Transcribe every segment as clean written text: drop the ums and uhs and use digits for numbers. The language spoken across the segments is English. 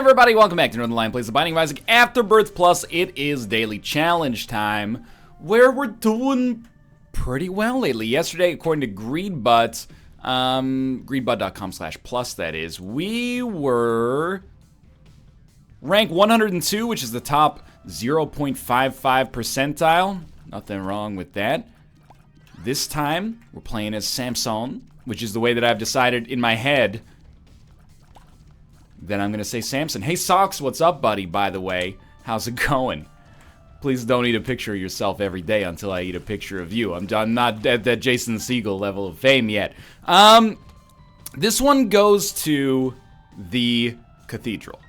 everybody, welcome back to Northernlion Plays The Binding of Isaac Afterbirth Plus. It is daily challenge time, where we're doing pretty well lately. Yesterday, according to Greedbutt, greedbutt.com/plus that is, we were rank 102, which is the top 0.55 percentile. Nothing wrong with that. This time, we're playing as Samson, which is the way that I've decided in my head. Then I'm gonna say Samson. Hey Socks, what's up, buddy, by the way? How's it going? Please don't eat a picture of yourself every day until I eat a picture of you. I'm not at that Jason Segel level of fame yet. This one goes to the cathedral,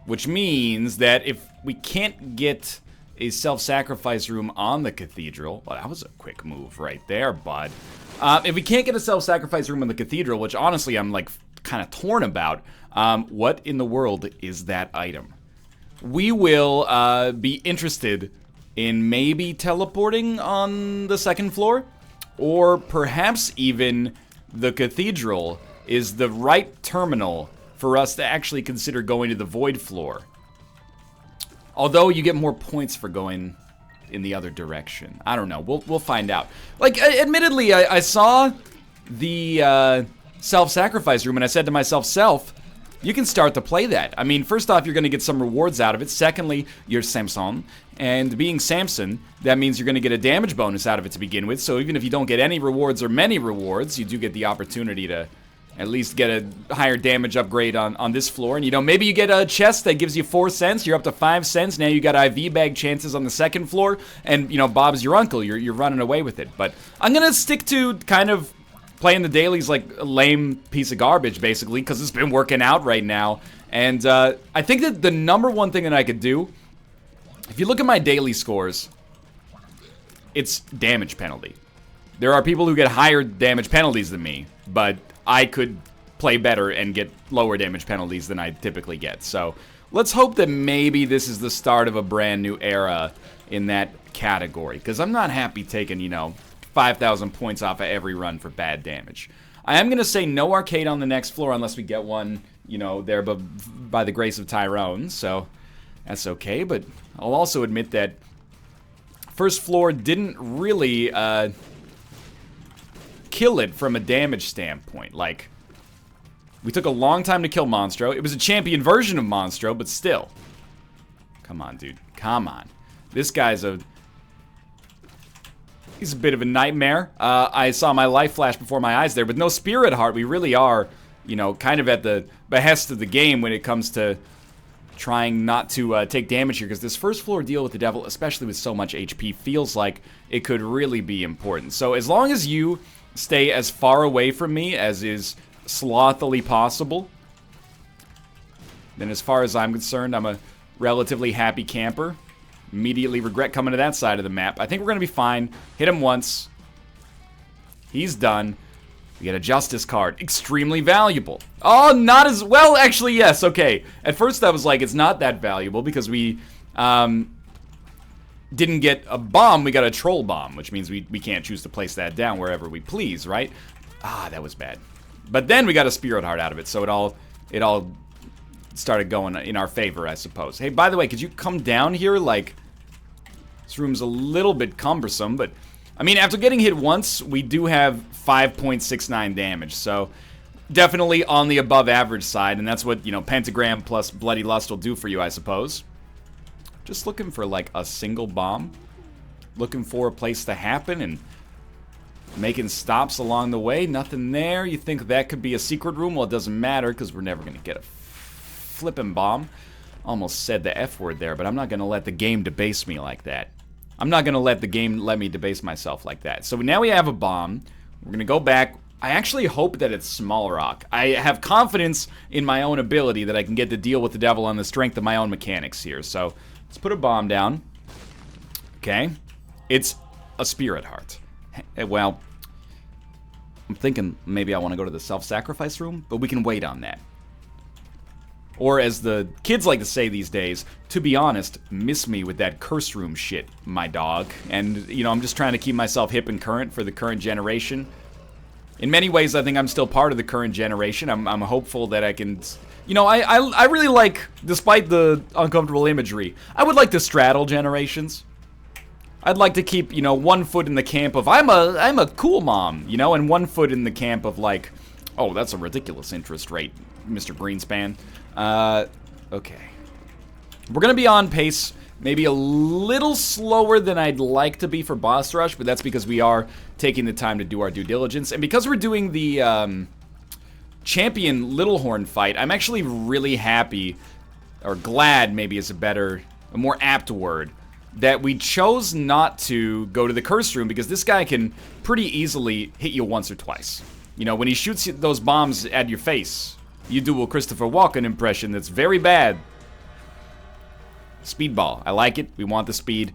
which means that if we can't get a self-sacrifice room on the cathedral, well, that was a quick move right there, bud. If we can't get a self-sacrifice room on the cathedral, which honestly I'm like kind of torn about, what in the world is that item? We will be interested in maybe teleporting on the second floor, or perhaps even the cathedral is the right terminal for us to actually consider going to the void floor. Although you get more points for going in the other direction. I don't know. We'll find out. Like, admittedly, I saw the self-sacrifice room, and I said to myself, you can start to play that. I mean, first off, you're going to get some rewards out of it. Secondly, you're Samson. And being Samson, that means you're going to get a damage bonus out of it to begin with. So even if you don't get any rewards or many rewards, you do get the opportunity to at least get a higher damage upgrade on this floor. And, you know, maybe you get a chest that gives you 4 cents. You're up to 5 cents. Now you got IV bag chances on the second floor. And, you know, Bob's your uncle. You're running away with it. But I'm going to stick to kind of playing the dailies like a lame piece of garbage, basically, because it's been working out right now. And I think that the number one thing that I could do, if you look at my daily scores, it's damage penalty. There are people who get higher damage penalties than me, but I could play better and get lower damage penalties than I typically get. So let's hope that maybe this is the start of a brand new era in that category, because I'm not happy taking, you know, 5,000 points off of every run for bad damage. I am going to say no arcade on the next floor unless we get one, you know, there by the grace of Tyrone, so that's okay. But I'll also admit that first floor didn't really kill it from a damage standpoint. Like, we took a long time to kill Monstro. It was a champion version of Monstro, but still. Come on, dude. Come on. This guy's he's a bit of a nightmare. I saw my life flash before my eyes there, but no Spirit Heart. We really are, you know, kind of at the behest of the game when it comes to trying not to take damage here, because this first floor deal with the devil, especially with so much HP, feels like it could really be important. So as long as you stay as far away from me as is slothily possible, then as far as I'm concerned, I'm a relatively happy camper. Immediately regret coming to that side of the map. I think we're going to be fine. Hit him once. He's done. We get a justice card. Extremely valuable. Oh, not as well. Actually, yes. Okay. At first, I was like, it's not that valuable because we didn't get a bomb. We got a troll bomb, which means we can't choose to place that down wherever we please, right? Ah, that was bad. But then we got a Spirit Heart out of it, so it all started going in our favor, I suppose. Hey, by the way, could you come down here? Like, this room's a little bit cumbersome, but I mean, after getting hit once, we do have 5.69 damage, so definitely on the above average side, and that's what, you know, Pentagram plus Bloody Lust will do for you, I suppose. Just looking for, like, a single bomb. Looking for a place to happen and making stops along the way. Nothing there. You think that could be a secret room? Well, it doesn't matter, because we're never going to get a flippin' bomb. Almost said the F word there, but I'm not going to let the game debase me like that. I'm not going to let the game let me debase myself like that. So now we have a bomb. We're going to go back. I actually hope that it's small rock. I have confidence in my own ability that I can get to deal with the devil on the strength of my own mechanics here. So let's put a bomb down. Okay. It's a Spirit Heart. Well, I'm thinking maybe I want to go to the self-sacrifice room, but we can wait on that. Or as the kids like to say these days, to be honest, miss me with that curse room shit, my dog. And, you know, I'm just trying to keep myself hip and current for the current generation. In many ways, I think I'm still part of the current generation. I'm hopeful that I can... You know, I really like, despite the uncomfortable imagery, I would like to straddle generations. I'd like to keep, you know, one foot in the camp of, I'm a cool mom, you know, and one foot in the camp of, like, oh, that's a ridiculous interest rate, Mr. Greenspan. Okay. We're gonna be on pace, maybe a little slower than I'd like to be for boss rush, but that's because we are taking the time to do our due diligence. And because we're doing the champion Littlehorn fight, I'm actually really happy, or glad maybe is a more apt word, that we chose not to go to the curse room, because this guy can pretty easily hit you once or twice. You know, when he shoots those bombs at your face, you do a Christopher Walken impression that's very bad. Speedball, I like it. We want the speed.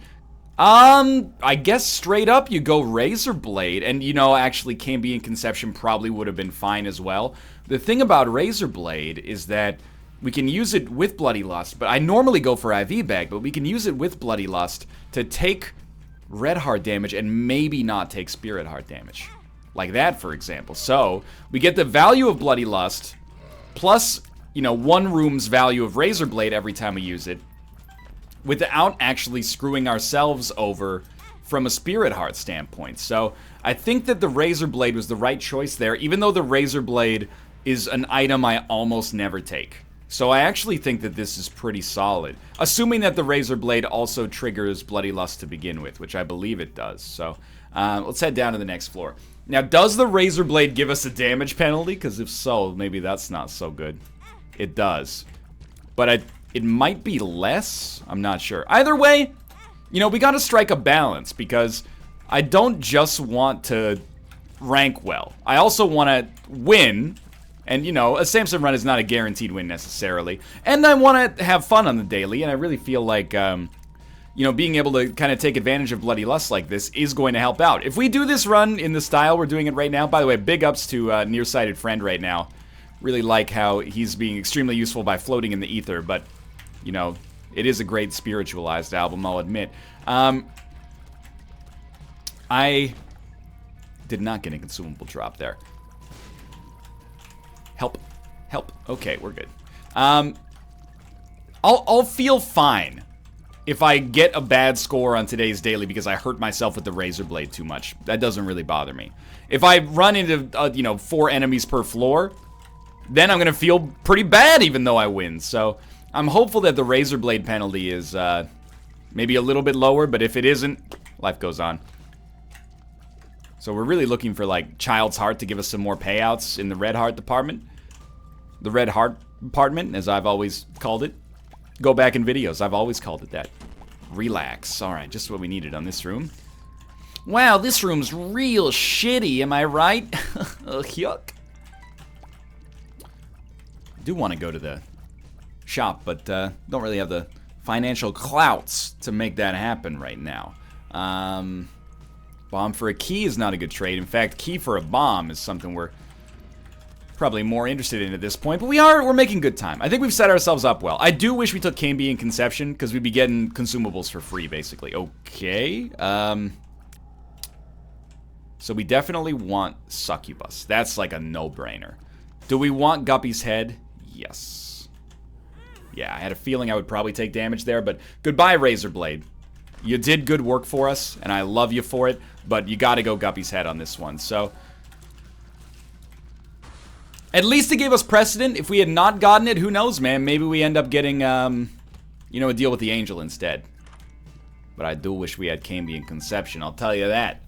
I guess straight up you go Razor Blade, and you know, actually Cambion Conception probably would have been fine as well. The thing about Razor Blade is that we can use it with Bloody Lust, but I normally go for IV Bag, but we can use it with Bloody Lust to take Red Heart damage and maybe not take Spirit Heart damage. Like that, for example. So, we get the value of Bloody Lust, plus, you know, one room's value of Razor Blade every time we use it, without actually screwing ourselves over from a Spirit Heart standpoint. So, I think that the Razor Blade was the right choice there, even though the Razor Blade is an item I almost never take. So I actually think that this is pretty solid. Assuming that the Razor Blade also triggers Bloody Lust to begin with, which I believe it does. So let's head down to the next floor. Now, does the Razor Blade give us a damage penalty? Because if so, maybe that's not so good. It does. But it might be less? I'm not sure. Either way, you know, we gotta strike a balance, because I don't just want to rank well. I also want to win. And, you know, a Samson run is not a guaranteed win necessarily. And I want to have fun on the daily, and I really feel like, you know, being able to kind of take advantage of Bloody Lust like this is going to help out. If we do this run in the style we're doing it right now, by the way, big ups to Nearsighted Friend right now. Really like how he's being extremely useful by floating in the ether, but, you know, it is a great spiritualized album, I'll admit. I did not get a consumable drop there. Help. Help. Okay, we're good. I'll feel fine if I get a bad score on today's daily because I hurt myself with the Razor Blade too much. That doesn't really bother me. If I run into, you know, 4 enemies per floor, then I'm gonna feel pretty bad even though I win. So I'm hopeful that the Razor Blade penalty is maybe a little bit lower, but if it isn't, life goes on. So we're really looking for, like, Child's Heart to give us some more payouts in the Red Heart department. The Red Heart department, as I've always called it. Go back in videos, I've always called it that. Relax. Alright, just what we needed on this room. Wow, this room's real shitty, am I right? Yuck. I do want to go to the shop, but don't really have the financial clouts to make that happen right now. Bomb for a key is not a good trade. In fact, key for a bomb is something we're probably more interested in at this point. But we're making good time. I think we've set ourselves up well. I do wish we took Cambion Conception, because we'd be getting consumables for free, basically. Okay. So we definitely want Succubus. That's like a no-brainer. Do we want Guppy's Head? Yes. Yeah, I had a feeling I would probably take damage there, but goodbye, Razor Blade. You did good work for us, and I love you for it, but you gotta go Guppy's Head on this one, so... At least it gave us precedent. If we had not gotten it, who knows, man? Maybe we end up getting, you know, a deal with the Angel instead. But I do wish we had Cambion Conception, I'll tell you that.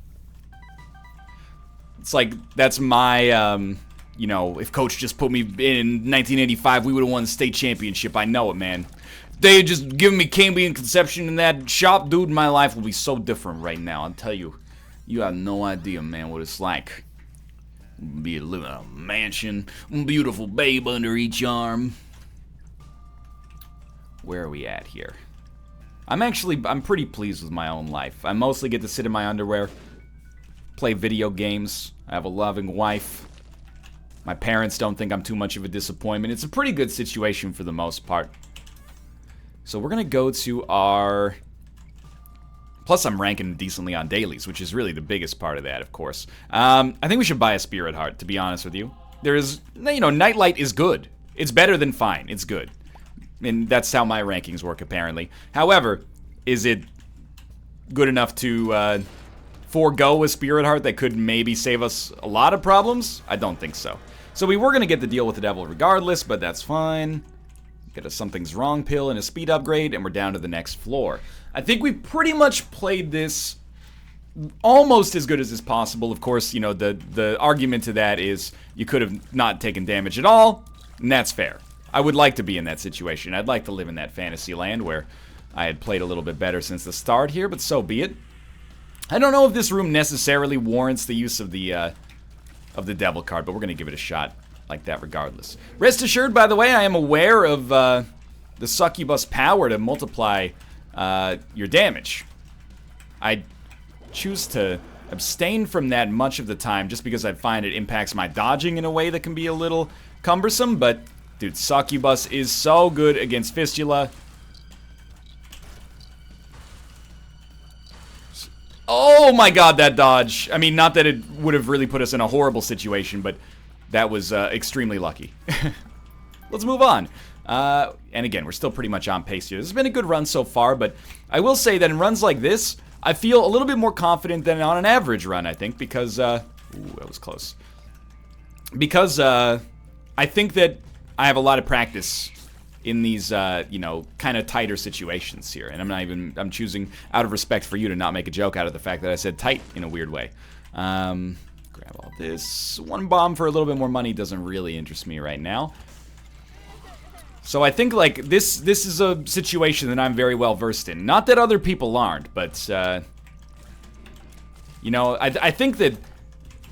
It's like, that's my, you know, if Coach just put me in 1985, we would have won the state championship. I know it, man. They had just given me Cambion Conception in that shop, dude, my life would be so different right now. I'll tell you, you have no idea, man, what it's like. Be living in a mansion, beautiful babe under each arm. Where are we at here? I'm pretty pleased with my own life. I mostly get to sit in my underwear, play video games. I have a loving wife. My parents don't think I'm too much of a disappointment. It's a pretty good situation for the most part. So we're gonna go to our Plus, I'm ranking decently on dailies, which is really the biggest part of that, of course. I think we should buy a Spirit Heart, to be honest with you. There's, you know, Nightlight is good. It's better than fine. It's good. And that's how my rankings work, apparently. However, is it good enough to forego a Spirit Heart that could maybe save us a lot of problems? I don't think so. So we were going to get the Deal with the Devil regardless, but that's fine. Get a Something's Wrong pill and a speed upgrade, and we're down to the next floor. I think we pretty much played this almost as good as is possible. Of course, you know, the argument to that is you could have not taken damage at all, and that's fair. I would like to be in that situation. I'd like to live in that fantasy land where I had played a little bit better since the start here, but so be it. I don't know if this room necessarily warrants the use of the devil card, but we're going to give it a shot like that regardless. Rest assured, by the way, I am aware of the succubus power to multiply your damage. I choose to abstain from that much of the time just because I find it impacts my dodging in a way that can be a little cumbersome, but dude, succubus is so good against fistula. Oh my god, that dodge. I mean, not that it would have really put us in a horrible situation, but that was extremely lucky. Let's move on. And again, we're still pretty much on pace here. This has been a good run so far, but I will say that in runs like this, I feel a little bit more confident than on an average run, I think, because, ooh, that was close. Because, I think that I have a lot of practice in these, you know, kind of tighter situations here. And I'm choosing, out of respect for you, to not make a joke out of the fact that I said tight in a weird way. Grab all this. One bomb for a little bit more money doesn't really interest me right now. So I think, like, this is a situation that I'm very well versed in. Not that other people aren't, but, you know, I think that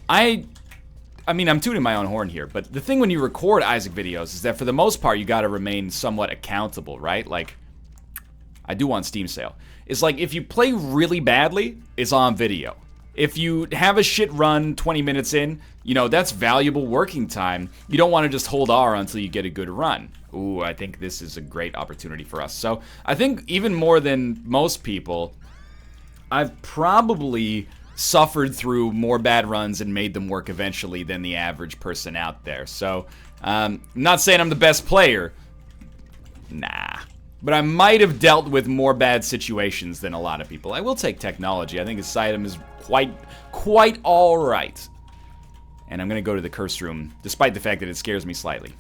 I mean, I'm tooting my own horn here, but the thing when you record Isaac videos is that for the most part, you gotta remain somewhat accountable, right? Like, I do want Steam sale. It's like, if you play really badly, it's on video. If you have a shit run 20 minutes in, you know, that's valuable working time. You don't want to just hold R until you get a good run. Ooh, I think this is a great opportunity for us. So, I think even more than most people, I've probably suffered through more bad runs and made them work eventually than the average person out there. So, I'm not saying I'm the best player. Nah. But I might have dealt with more bad situations than a lot of people. I will take technology. I think this item is quite alright. And I'm going to go to the curse room, despite the fact that it scares me slightly.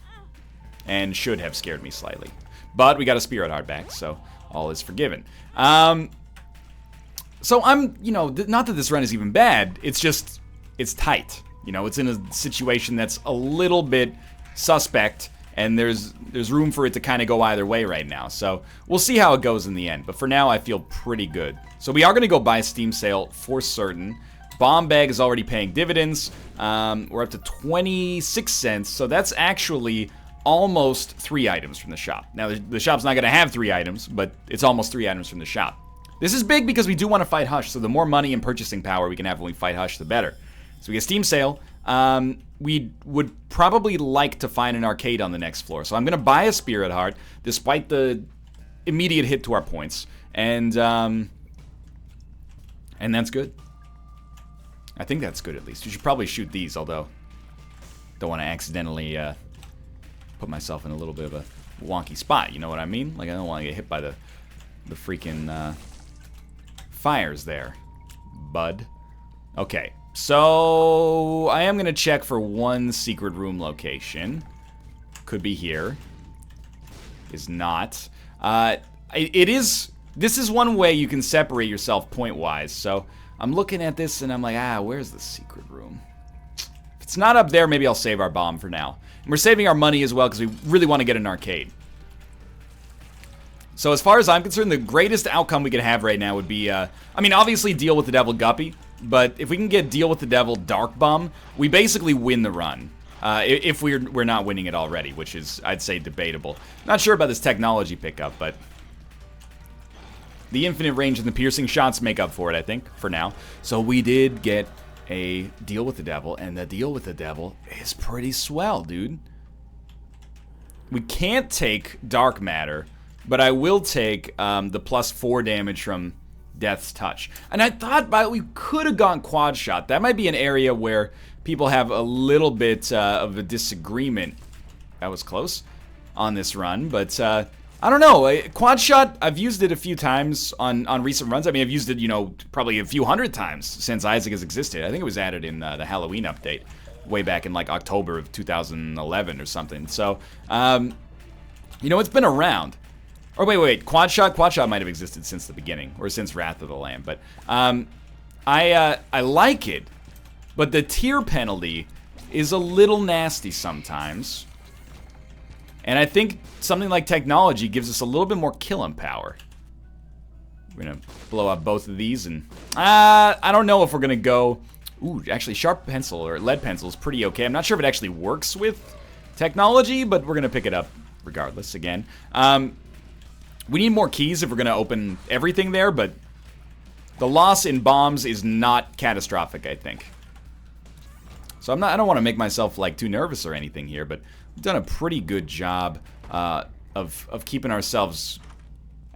And should have scared me slightly. But we got a Spirit Heart back, so all is forgiven. So I'm, you know, not that this run is even bad, it's just, it's tight. You know, it's in a situation that's a little bit suspect, and there's room for it to kind of go either way right now. So we'll see how it goes in the end, but for now I feel pretty good. So we are going to go buy Steam sale for certain. Bomb bag is already paying dividends. We're up to 26 cents, so that's actually almost 3 items from the shop. Now, the shop's not going to have 3 items, but it's almost 3 items from the shop. This is big because we do want to fight Hush, so the more money and purchasing power we can have when we fight Hush, the better. So we get Steam sale. We would probably like to find an arcade on the next floor. So I'm going to buy a Spirit Heart, despite the immediate hit to our points. And that's good. I think that's good, at least. You should probably shoot these, although don't want to accidentally put myself in a little bit of a wonky spot, you know what I mean? Like, I don't want to get hit by the freaking fires there, bud. Okay, so I am going to check for one secret room location. Could be here. Is not. This is one way you can separate yourself point-wise, so I'm looking at this and I'm like, where's the secret room? If it's not up there, maybe I'll save our bomb for now. And we're saving our money as well because we really want to get an arcade. So as far as I'm concerned, the greatest outcome we could have right now would be, I mean, obviously Deal with the Devil Guppy, but if we can get Deal with the Devil Dark Bum, we basically win the run. If we're not winning it already, which is, I'd say, debatable. Not sure about this technology pickup, but the infinite range and the piercing shots make up for it, I think, for now. So we did get a Deal with the Devil, and the Deal with the Devil is pretty swell, dude. We can't take Dark Matter, but I will take the +4 damage from Death's Touch. And I thought we could have gone quad shot. That might be an area where people have a little bit of a disagreement. That was close on this run, but I don't know. Quad shot, I've used it a few times on recent runs. I mean, I've used it, you know, probably a few hundred times since Isaac has existed. I think it was added in the Halloween update way back in like October of 2011 or something. So, you know, it's been around. Or wait, quad shot might have existed since the beginning, or since Wrath of the Lamb. But I like it, but the tier penalty is a little nasty sometimes. And I think something like technology gives us a little bit more killing power. We're gonna blow up both of these, and I don't know if we're gonna go. Ooh, actually, sharp pencil or lead pencil is pretty okay. I'm not sure if it actually works with technology, but we're gonna pick it up regardless. Again, we need more keys if we're gonna open everything there, but the loss in bombs is not catastrophic, I think. So I don't want to make myself like too nervous or anything here, but we've done a pretty good job of keeping ourselves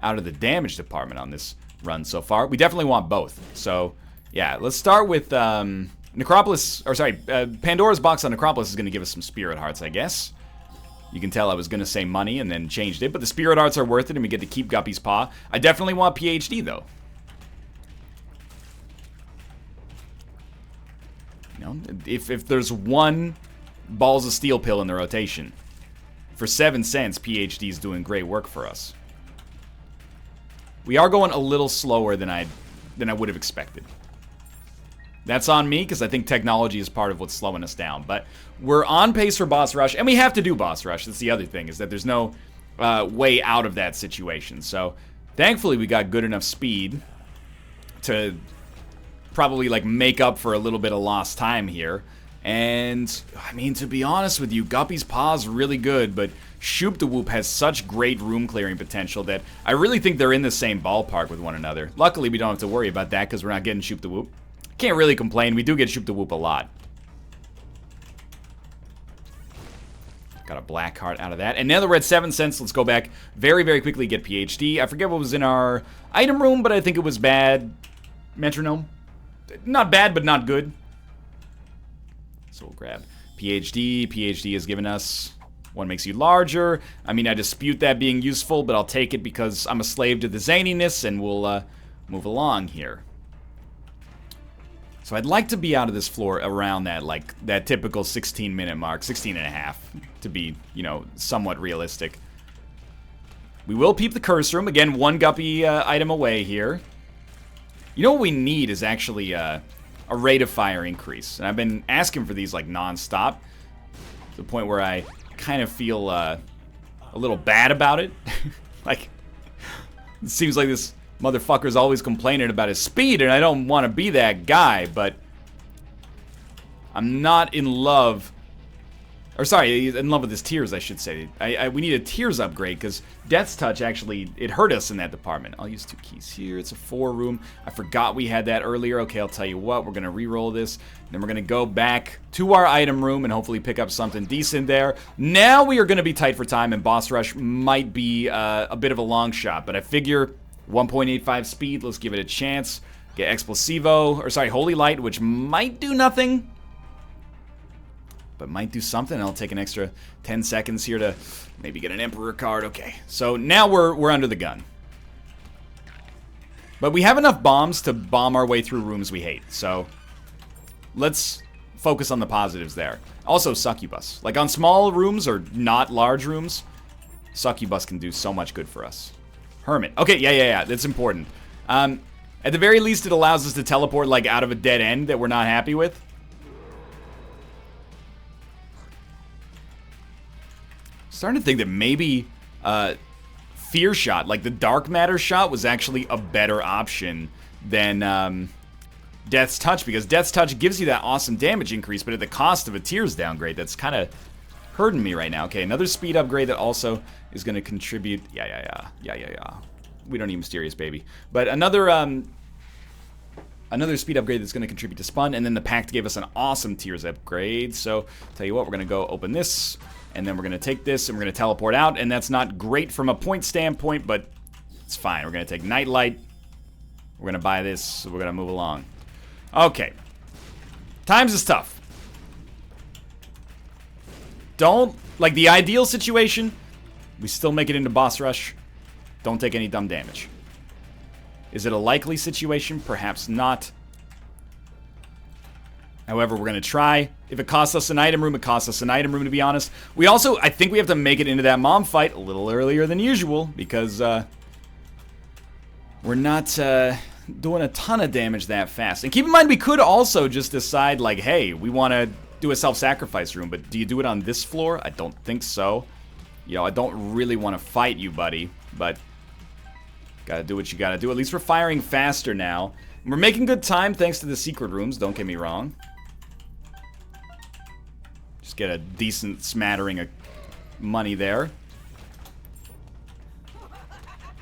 out of the damage department on this run so far. We definitely want both. So yeah, let's start with Necropolis, or sorry, Pandora's Box on Necropolis is going to give us some Spirit Hearts, I guess. You can tell I was going to say money and then changed it, but the Spirit Hearts are worth it, and we get to keep Guppy's Paw. I definitely want PhD, though. You know, if there's one Balls of Steel pill in the rotation, for 7 cents, PhD is doing great work for us. We are going a little slower than I would have expected. That's on me, because I think technology is part of what's slowing us down. But we're on pace for Boss Rush, and we have to do Boss Rush. That's the other thing, is that there's no way out of that situation. So, thankfully, we got good enough speed to probably, like, make up for a little bit of lost time here. And, I mean, to be honest with you, Guppy's Paw's really good, but Shoop the Whoop has such great room clearing potential that I really think they're in the same ballpark with one another. Luckily, we don't have to worry about that because we're not getting Shoop the Whoop. Can't really complain. We do get Shoop the Whoop a lot. Got a black heart out of that. And now that we're at 7 cents, let's go back very, very quickly, get PhD. I forget what was in our item room, but I think it was bad. Metronome. Not bad, but not good. So we'll grab PhD. PhD has given us one makes you larger. I mean, I dispute that being useful, but I'll take it because I'm a slave to the zaniness, and we'll move along here. So I'd like to be out of this floor around that, like, that typical 16-minute mark, 16 and a half, to be, you know, somewhat realistic. We will peep the curse room. Again, one Guppy item away here. You know what we need is actually a rate of fire increase. And I've been asking for these, like, non-stop, to the point where I kind of feel a little bad about it. Like, it seems like this motherfucker's always complaining about his speed, and I don't want to be that guy, but I'm not in love. Or sorry, in love with his tears, I should say. We need a tears upgrade, because Death's Touch actually, it hurt us in that department. I'll use 2 keys here. It's a 4 room. I forgot we had that earlier. Okay, I'll tell you what. We're going to re-roll this. Then we're going to go back to our item room and hopefully pick up something decent there. Now we are going to be tight for time, and Boss Rush might be a bit of a long shot, but I figure 1.85 speed, let's give it a chance. Get Explosivo, or sorry, Holy Light, which might do nothing, but might do something. I'll take an extra 10 seconds here to maybe get an Emperor card. Okay, so now we're under the gun. But we have enough bombs to bomb our way through rooms we hate, so let's focus on the positives there. Also, Succubus. Like, on small rooms or not large rooms, Succubus can do so much good for us. Hermit. Okay, yeah, that's important. At the very least, it allows us to teleport, like, out of a dead end that we're not happy with. Starting to think that maybe Fear Shot, like the Dark Matter shot, was actually a better option than Death's Touch, because Death's Touch gives you that awesome damage increase, but at the cost of a Tears downgrade. That's kind of hurting me right now. Okay, another speed upgrade that also is going to contribute. Yeah. We don't need Mysterious Baby, but another speed upgrade that's going to contribute to Spun, and then the Pact gave us an awesome Tears upgrade. So, tell you what, we're going to go open this, and then we're going to take this, and we're going to teleport out, and that's not great from a point standpoint, but it's fine. We're going to take Nightlight, We're gonna buy this, so we're gonna move along. Okay. Times is tough. Don't, like, the ideal situation, we still make it into boss rush. Don't take any dumb damage. Is it a likely situation? Perhaps not. However, we're going to try. If it costs us an item room, it costs us an item room, to be honest. We also, I think we have to make it into that mom fight a little earlier than usual, because we're not doing a ton of damage that fast. And keep in mind, we could also just decide, like, hey, we want to do a self-sacrifice room, but do you do it on this floor? I don't think so. You know, I don't really want to fight you, buddy, but gotta do what you gotta do. At least we're firing faster now. We're making good time thanks to the secret rooms, don't get me wrong. Just get a decent smattering of money there.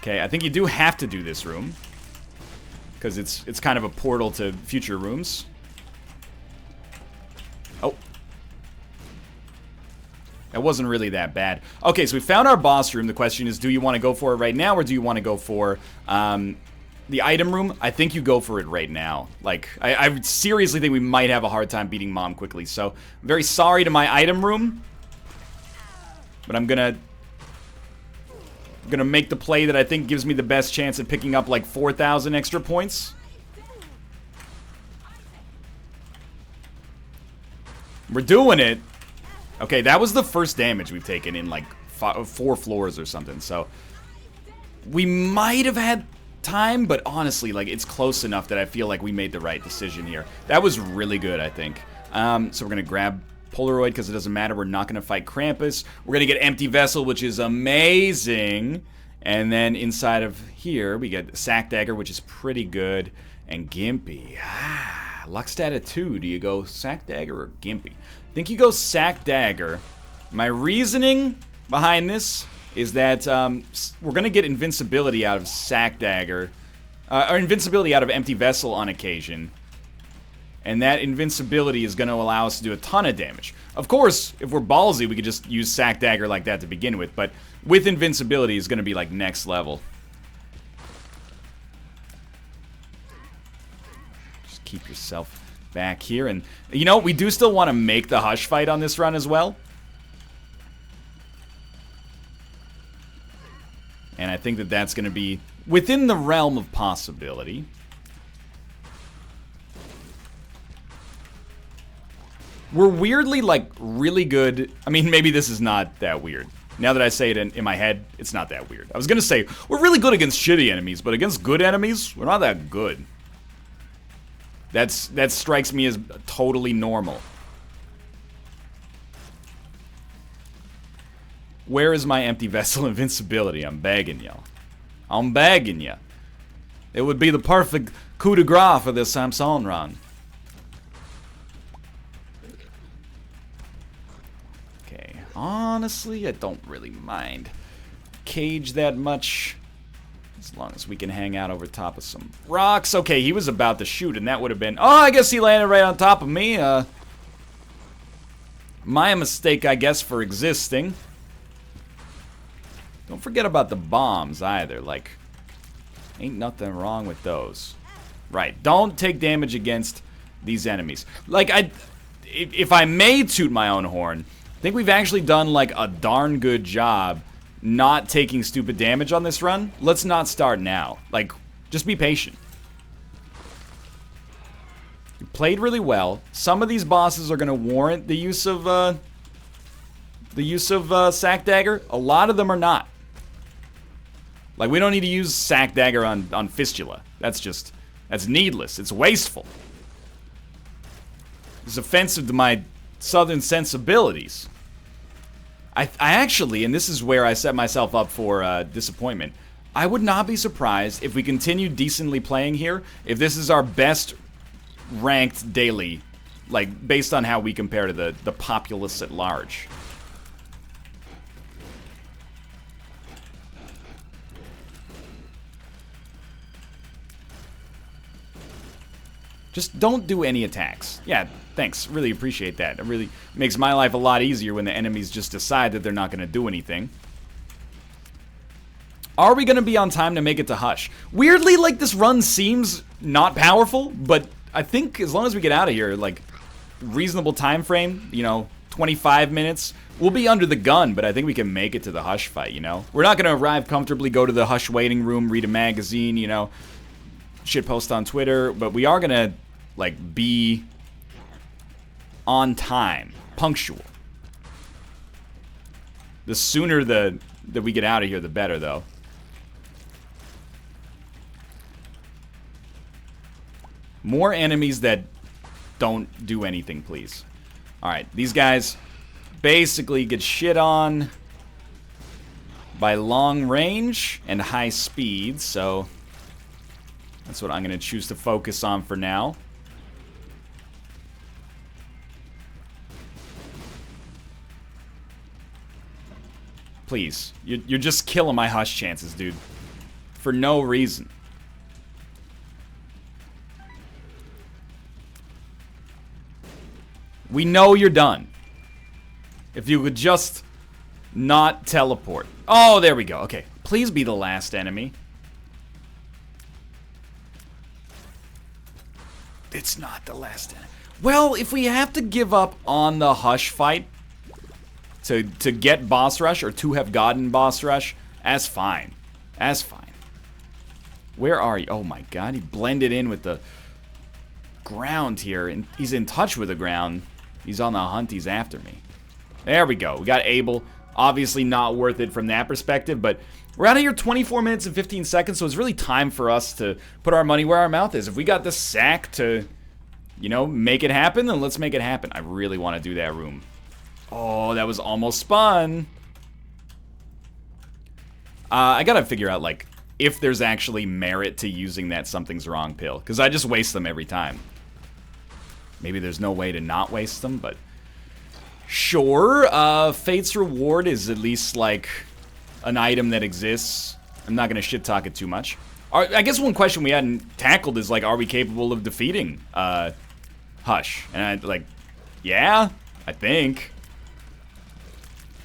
Okay, I think you do have to do this room, because it's kind of a portal to future rooms. Oh. That wasn't really that bad. Okay, so we found our boss room. The question is, do you want to go for it right now, or do you want to go for the item room? I think you go for it right now. Like, I seriously think we might have a hard time beating Mom quickly. So, I'm very sorry to my item room, but I'm gonna make the play that I think gives me the best chance at picking up like 4,000 extra points. We're doing it. Okay, that was the first damage we've taken in like 4 floors or something, so we might have had time, but honestly, like, it's close enough that I feel like we made the right decision here. That was really good, I think. So we're gonna grab Polaroid because it doesn't matter. We're not gonna fight Krampus. We're gonna get Empty Vessel, which is amazing, and then inside of here we get Sack Dagger, which is pretty good, and Gimpy. Luckstat at 2. Do you go Sack Dagger or Gimpy? I think you go Sack Dagger. My reasoning behind this is that we're going to get invincibility out of Sack Dagger, or invincibility out of Empty Vessel on occasion. And that invincibility is going to allow us to do a ton of damage. Of course, if we're ballsy, we could just use Sack Dagger like that to begin with, but with invincibility is going to be like next level. Just keep yourself back here, and you know, we do still want to make the Hush fight on this run as well. And I think that that's going to be within the realm of possibility. We're weirdly, like, really good. I mean, maybe this is not that weird. Now that I say it in my head, it's not that weird. I was going to say, we're really good against shitty enemies, but against good enemies, we're not that good. That strikes me as totally normal. Where is my Empty Vessel invincibility? I'm begging you. I'm begging you. It would be the perfect coup de grace for this Samson run. Okay, honestly, I don't really mind Cage that much. As long as we can hang out over top of some rocks. Okay, he was about to shoot, and that would have been... Oh, I guess he landed right on top of me. My mistake, I guess, for existing. Don't forget about the bombs, either. Like, ain't nothing wrong with those. Right, don't take damage against these enemies. Like, if I may toot my own horn, I think we've actually done, like, a darn good job not taking stupid damage on this run. Let's not start now. Like, just be patient. You played really well. Some of these bosses are going to warrant the use of Sack Dagger. A lot of them are not. Like, we don't need to use Sack Dagger on Fistula. That's needless. It's wasteful. It's offensive to my southern sensibilities. I actually, and this is where I set myself up for disappointment, I would not be surprised if we continue decently playing here, if this is our best ranked daily, like, based on how we compare to the populace at large. Just don't do any attacks. Yeah, thanks. Really appreciate that. It really makes my life a lot easier when the enemies just decide that they're not going to do anything. Are we going to be on time to make it to Hush? Weirdly, like, this run seems not powerful, but I think as long as we get out of here, like, reasonable time frame, you know, 25 minutes, we'll be under the gun, but I think we can make it to the Hush fight, you know? We're not going to arrive comfortably, go to the Hush waiting room, read a magazine, you know, shitpost on Twitter, but we are going to, like, be on time, punctual. The sooner that we get out of here, the better, though. More enemies that don't do anything, please. Alright, these guys basically get shit on by long range and high speed, so that's what I'm going to choose to focus on for now. Please, you're just killing my Hush chances, dude. For no reason. We know you're done. If you could just not teleport. Oh, there we go. Okay, please be the last enemy. It's not the last enemy. Well, if we have to give up on the Hush fight to get boss rush, or to have gotten boss rush, that's fine. That's fine. Where are you? Oh my god, he blended in with the ground here, and he's in touch with the ground. He's on the hunt, he's after me. There we go, we got Abel. Obviously not worth it from that perspective, but we're out of here 24 minutes and 15 seconds, so it's really time for us to put our money where our mouth is. If we got the sack to, you know, make it happen, then let's make it happen. I really want to do that room. Oh, that was almost spun. I gotta figure out, like, if there's actually merit to using that something's wrong pill, because I just waste them every time. Maybe there's no way to not waste them, but sure. Fate's Reward is at least, like, an item that exists. I'm not gonna shit-talk it too much. I guess one question we hadn't tackled is, like, are we capable of defeating Hush? And yeah, I think.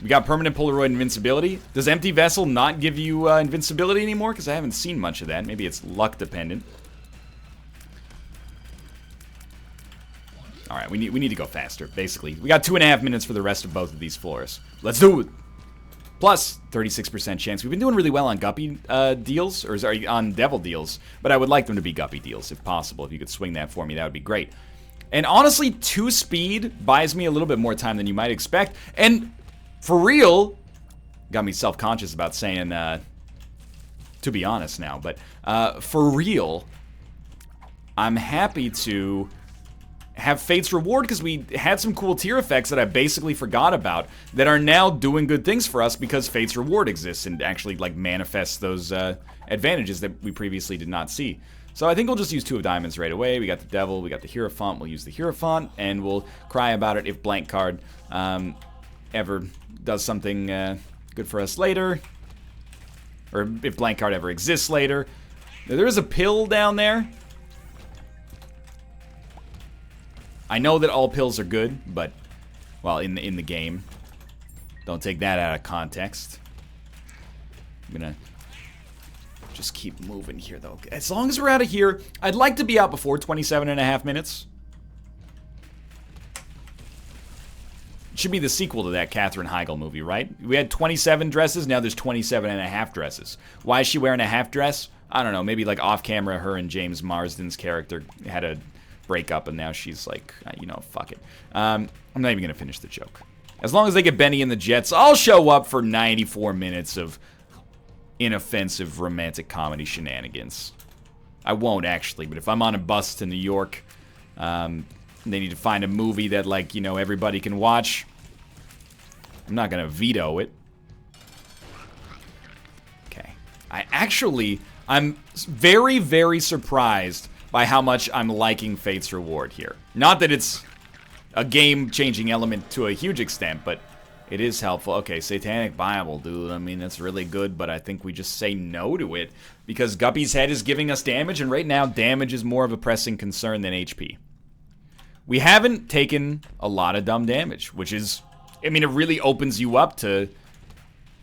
We got permanent Polaroid invincibility. Does Empty Vessel not give you invincibility anymore? Because I haven't seen much of that. Maybe it's luck dependent. Alright, we need to go faster, basically. We got 2.5 minutes for the rest of both of these floors. Let's do it! Plus, 36% chance. We've been doing really well on Guppy deals, or sorry, on Devil deals, but I would like them to be Guppy deals, if possible. If you could swing that for me, that would be great. And honestly, 2 speed buys me a little bit more time than you might expect. And for real, got me self-conscious about saying, to be honest now, but for real, I'm happy to have Fate's Reward, because we had some cool tier effects that I basically forgot about that are now doing good things for us because Fate's Reward exists and actually, like, manifests those advantages that we previously did not see. So I think we'll just use 2 of diamonds right away. We got the Devil, we got the Hierophant. We'll use the Hierophant, and we'll cry about it if blank card ever does something good for us later, or if blank card ever exists later. Now, there is a pill down there. I know that all pills are good, but, well, in the game. Don't take that out of context. I'm gonna just keep moving here, though. As long as we're out of here, I'd like to be out before 27.5 minutes. It should be the sequel to that Katherine Heigl movie, right? We had 27 dresses, now there's 27.5 dresses. Why is she wearing a half dress? I don't know, maybe like off camera, her and James Marsden's character had a breakup, and now she's like, you know, fuck it. I'm not even gonna finish the joke. As long as they get Benny and the Jets, I'll show up for 94 minutes of inoffensive romantic comedy shenanigans. I won't, actually, but if I'm on a bus to New York, they need to find a movie that, like, you know, everybody can watch, I'm not gonna veto it. Okay. I'm very, very surprised by how much I'm liking Fate's Reward here. Not that it's a game-changing element to a huge extent, but it is helpful. Okay, Satanic Bible, dude. I mean, that's really good, but I think we just say no to it because Guppy's head is giving us damage, and right now, damage is more of a pressing concern than HP. We haven't taken a lot of dumb damage, which is, I mean, it really opens you up to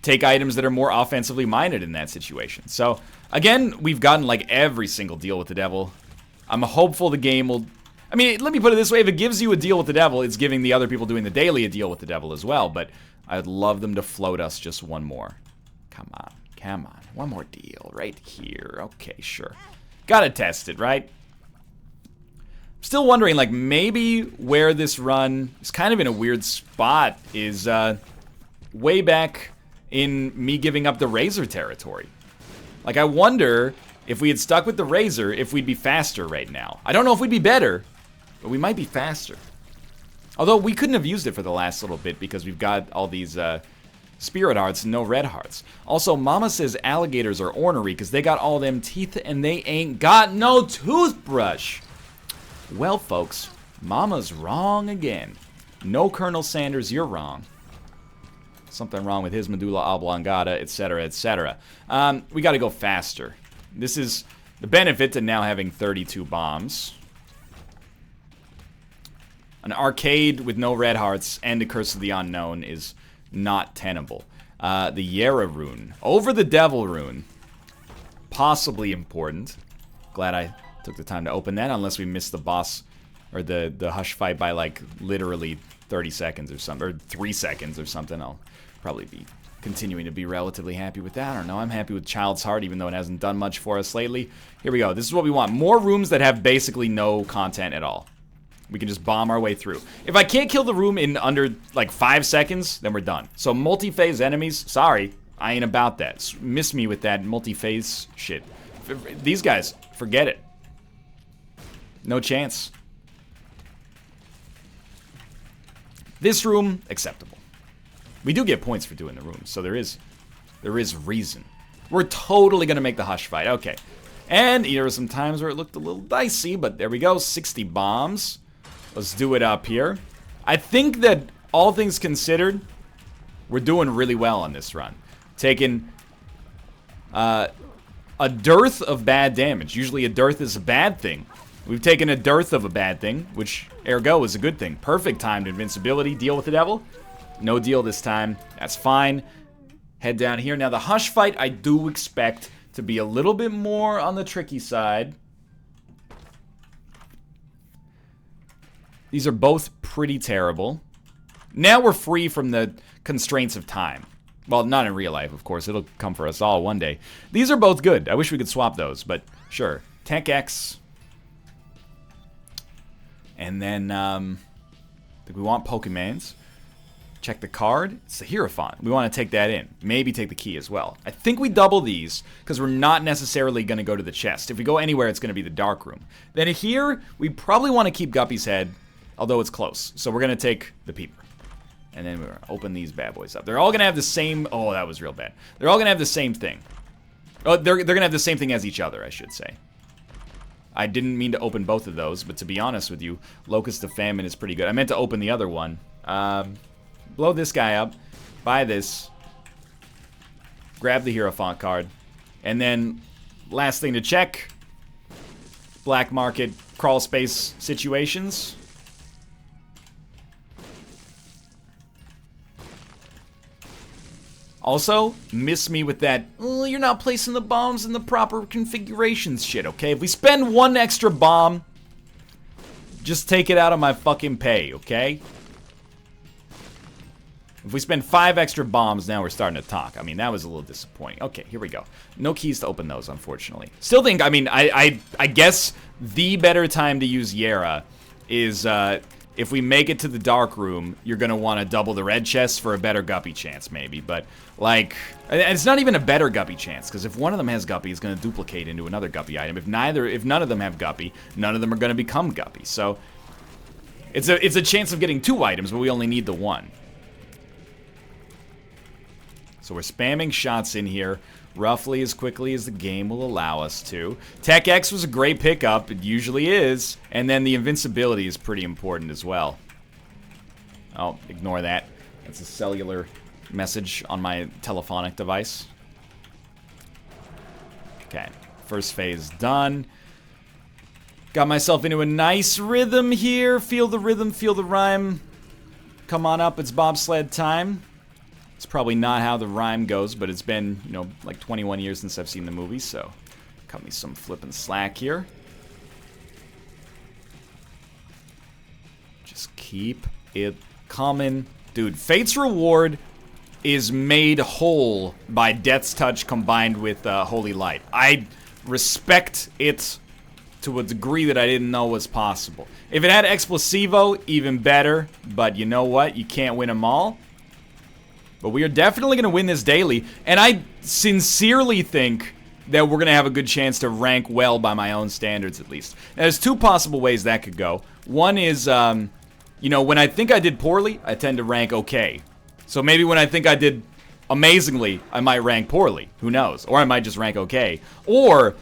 take items that are more offensively minded in that situation. So, again, we've gotten like every single deal with the devil. I'm hopeful the game will... I mean, let me put it this way. If it gives you a deal with the devil, it's giving the other people doing the daily a deal with the devil as well. But I'd love them to float us just one more. Come on. Come on. One more deal right here. Okay, sure. Gotta test it, right? Still wondering, like, maybe where this run is kind of in a weird spot is way back in me giving up the Razor territory. Like, I wonder if we had stuck with the Razor, if we'd be faster right now. I don't know if we'd be better, but we might be faster. Although we couldn't have used it for the last little bit because we've got all these spirit hearts and no red hearts. Also, Mama says alligators are ornery because they got all them teeth and they ain't got no toothbrush. Well, folks, Mama's wrong again. No, Colonel Sanders, you're wrong. Something wrong with his medulla oblongata, etc., etc. We got to go faster. This is the benefit to now having 32 bombs. An arcade with no red hearts and a Curse of the Unknown is not tenable. The Yera rune. Over the Devil rune. Possibly important. Glad I took the time to open that, unless we missed the boss or the hush fight by like literally 30 seconds or something, or 3 seconds or something. I'll probably be continuing to be relatively happy with that. I don't know. I'm happy with Child's Heart, even though it hasn't done much for us lately. Here we go. This is what we want. More rooms that have basically no content at all. We can just bomb our way through. If I can't kill the room in under like 5 seconds, then we're done. So multi-phase enemies, sorry, I ain't about that. Miss me with that multi-phase shit. These guys, forget it. No chance. This room, acceptable. We do get points for doing the room, so there is reason. We're totally gonna make the hush fight. Okay. And there were some times where it looked a little dicey, but there we go. 60 bombs. Let's do it up here. I think that, all things considered, we're doing really well on this run. Taking a dearth of bad damage. Usually a dearth is a bad thing. We've taken a dearth of a bad thing, which, ergo, is a good thing. Perfect timed invincibility. Deal with the devil. No deal this time. That's fine. Head down here. Now, the hush fight, I do expect to be a little bit more on the tricky side. These are both pretty terrible. Now we're free from the constraints of time. Well, not in real life, of course. It'll come for us all one day. These are both good. I wish we could swap those, but sure. Tech X. And then, we want Pokemons. Check the card. It's the Hierophant. We want to take that in. Maybe take the key as well. I think we double these, because we're not necessarily going to go to the chest. If we go anywhere, it's going to be the dark room. Then here, we probably want to keep Guppy's head, although it's close. So we're going to take the Peeper. And then we're going to open these bad boys up. They're all going to have the same... Oh, that was real bad. They're all going to have the same thing. Oh, they're going to have the same thing as each other, I should say. I didn't mean to open both of those, but to be honest with you, Locust of Famine is pretty good. I meant to open the other one. Blow this guy up. Buy this. Grab the Hierophant card. And then, last thing to check. Black market crawl space situations. Also, miss me with that, oh, you're not placing the bombs in the proper configurations shit, okay? If we spend one extra bomb, just take it out of my fucking pay, okay? If we spend 5 extra bombs, now we're starting to talk. I mean, that was a little disappointing. Okay, here we go. No keys to open those, unfortunately. Still think, I mean, I guess the better time to use Yera is, if we make it to the dark room, you're going to want to double the red chest for a better Guppy chance, maybe. But, like, it's not even a better Guppy chance, because if one of them has Guppy, it's going to duplicate into another Guppy item. If none of them have Guppy, none of them are going to become Guppy. So, it's a chance of getting 2 items, but we only need the 1. So we're spamming shots in here roughly as quickly as the game will allow us to. Tech X was a great pickup. It usually is. And then the invincibility is pretty important as well. Oh, ignore that. That's a cellular message on my telephonic device. Okay, first phase done. Got myself into a nice rhythm here. Feel the rhythm, feel the rhyme. Come on up, it's bobsled time. It's probably not how the rhyme goes, but it's been, you know, like 21 years since I've seen the movie, so cut me some flippin' slack here. Just keep it coming. Dude, Fate's Reward is made whole by Death's Touch combined with Holy Light. I respect it to a degree that I didn't know was possible. If it had Explosivo, even better, but you know what? You can't win them all. But we are definitely going to win this daily, and I sincerely think that we're going to have a good chance to rank well by my own standards, at least. Now, there's two possible ways that could go. One is, you know, when I think I did poorly, I tend to rank okay. So maybe when I think I did amazingly, I might rank poorly. Who knows? Or I might just rank okay. Or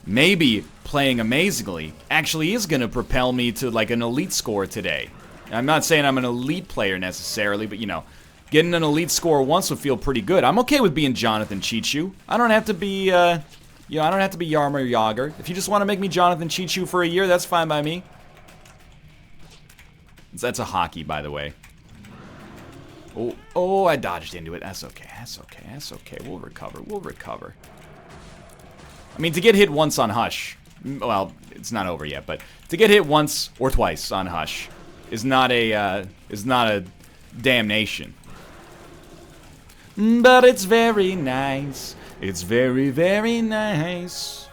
maybe playing amazingly actually is going to propel me to, like, an elite score today. I'm not saying I'm an elite player necessarily, but, you know, getting an elite score once would feel pretty good. I'm okay with being Jonathan Chichu. I don't have to be, you know, I don't have to be Yarmer Yager. If you just want to make me Jonathan Chichu for a year, that's fine by me. That's a hockey, by the way. Oh, I dodged into it. That's okay, that's okay, that's okay. We'll recover, we'll recover. I mean, to get hit once on Hush, well, it's not over yet, but to get hit once or twice on Hush is not a damnation. But it's very nice. It's very, very nice.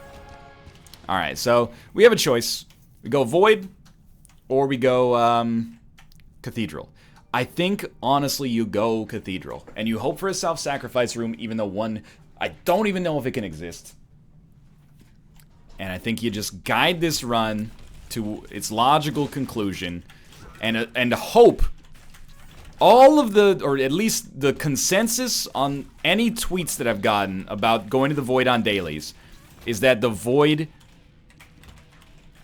Alright, so we have a choice. We go Void, or we go Cathedral. I think, honestly, you go Cathedral. And you hope for a self-sacrifice room, even though one, I don't even know if it can exist. And I think you just guide this run to its logical conclusion and hope all of the, or at least the consensus on any tweets that I've gotten about going to the Void on dailies is that the Void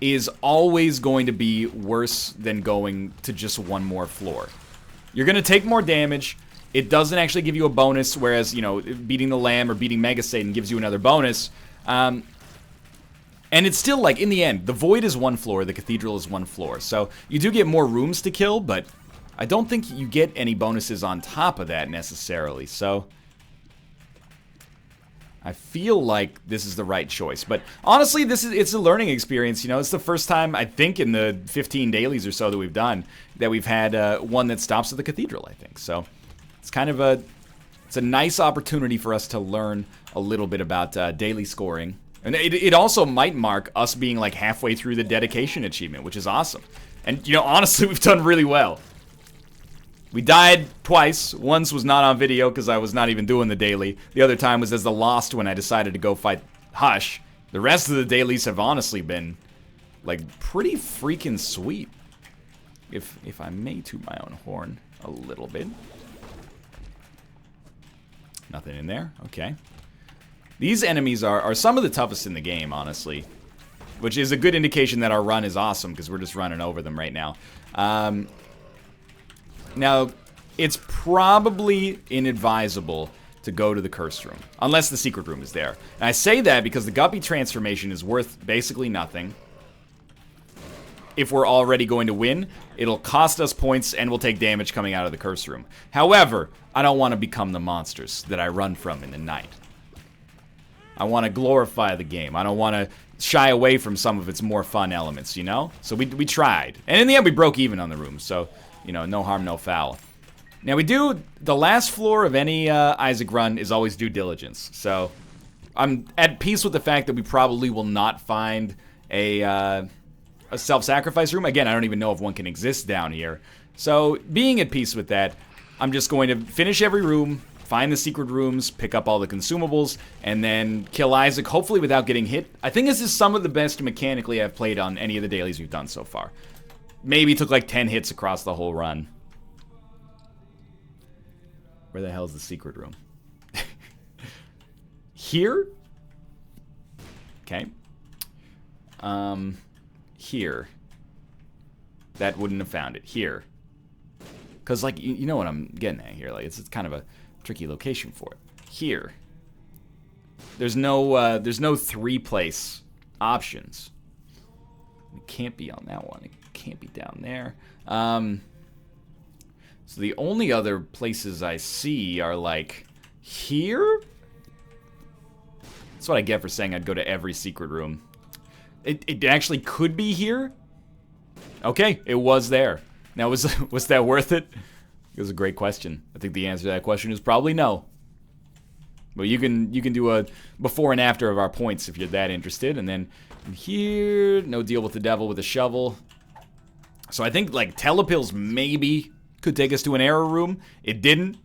is always going to be worse than going to just one more floor. You're going to take more damage. It doesn't actually give you a bonus, whereas, you know, beating the Lamb or beating Mega Satan gives you another bonus. And it's still, like, in the end, the Void is one floor, the Cathedral is one floor. So you do get more rooms to kill, but I don't think you get any bonuses on top of that necessarily. So I feel like this is the right choice. But honestly, it's a learning experience. You know, it's the first time, I think, in the 15 dailies or so that we've done that we've had one that stops at the Cathedral, I think. So it's kind of it's a nice opportunity for us to learn a little bit about daily scoring. And it also might mark us being like halfway through the dedication achievement, which is awesome. And, you know, honestly, we've done really well. We died twice. Once was not on video because I was not even doing the daily. The other time was as the Lost when I decided to go fight Hush. The rest of the dailies have honestly been, like, pretty freaking sweet. If I may toot my own horn a little bit. Nothing in there. Okay. These enemies are some of the toughest in the game, honestly. Which is a good indication that our run is awesome, because we're just running over them right now. Now, it's probably inadvisable to go to the Cursed Room, unless the Secret Room is there. And I say that because the Guppy transformation is worth basically nothing. If we're already going to win, it'll cost us points and we'll take damage coming out of the Cursed Room. However, I don't want to become the monsters that I run from in the night. I want to glorify the game. I don't want to shy away from some of its more fun elements, you know? So we tried. And in the end, we broke even on the room. So, you know, no harm, no foul. Now, the last floor of any Isaac run is always due diligence. So I'm at peace with the fact that we probably will not find a self-sacrifice room. Again, I don't even know if one can exist down here. So being at peace with that, I'm just going to finish every room, find the secret rooms, pick up all the consumables, and then kill Isaac, hopefully without getting hit. I think this is some of the best mechanically I've played on any of the dailies we've done so far. Maybe took like 10 hits across the whole run. Where the hell is the secret room? Here? Okay. Here. That wouldn't have found it. Here. Because, like, you know what I'm getting at here. Like, it's kind of a tricky location for it. Here. There's no 3-place options. It can't be on that one. It can't be down there. So the only other places I see are, like, here? That's what I get for saying I'd go to every secret room. It actually could be here? Okay, it was there. Now, was that worth it? It was a great question. I think the answer to that question is probably no. But you can do a before and after of our points if you're that interested. And then here, no deal with the devil with a shovel. So I think, like, telepills maybe could take us to an error room. It didn't.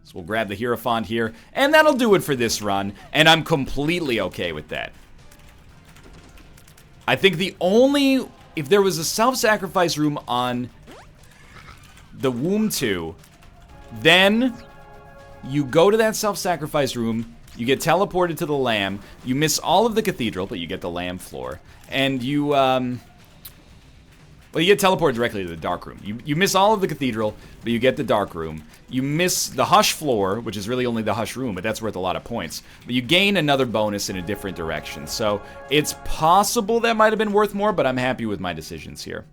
So we'll grab the Hierophant here. And that'll do it for this run. And I'm completely okay with that. I think the only... If there was a self-sacrifice room on the Womb 2, then you go to that self-sacrifice room, you get teleported to the Lamb, you miss all of the Cathedral, but you get the Lamb floor, and you, well, you get teleported directly to the Dark Room. You miss all of the Cathedral, but you get the Dark Room. You miss the Hush floor, which is really only the Hush room, but that's worth a lot of points. But you gain another bonus in a different direction. So it's possible that might have been worth more, but I'm happy with my decisions here.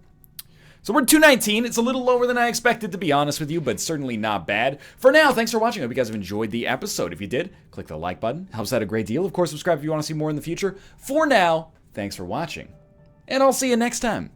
So we're 219. It's a little lower than I expected, to be honest with you, but certainly not bad. For now, thanks for watching. I hope you guys have enjoyed the episode. If you did, click the like button. Helps out a great deal. Of course, subscribe if you want to see more in the future. For now, thanks for watching, and I'll see you next time.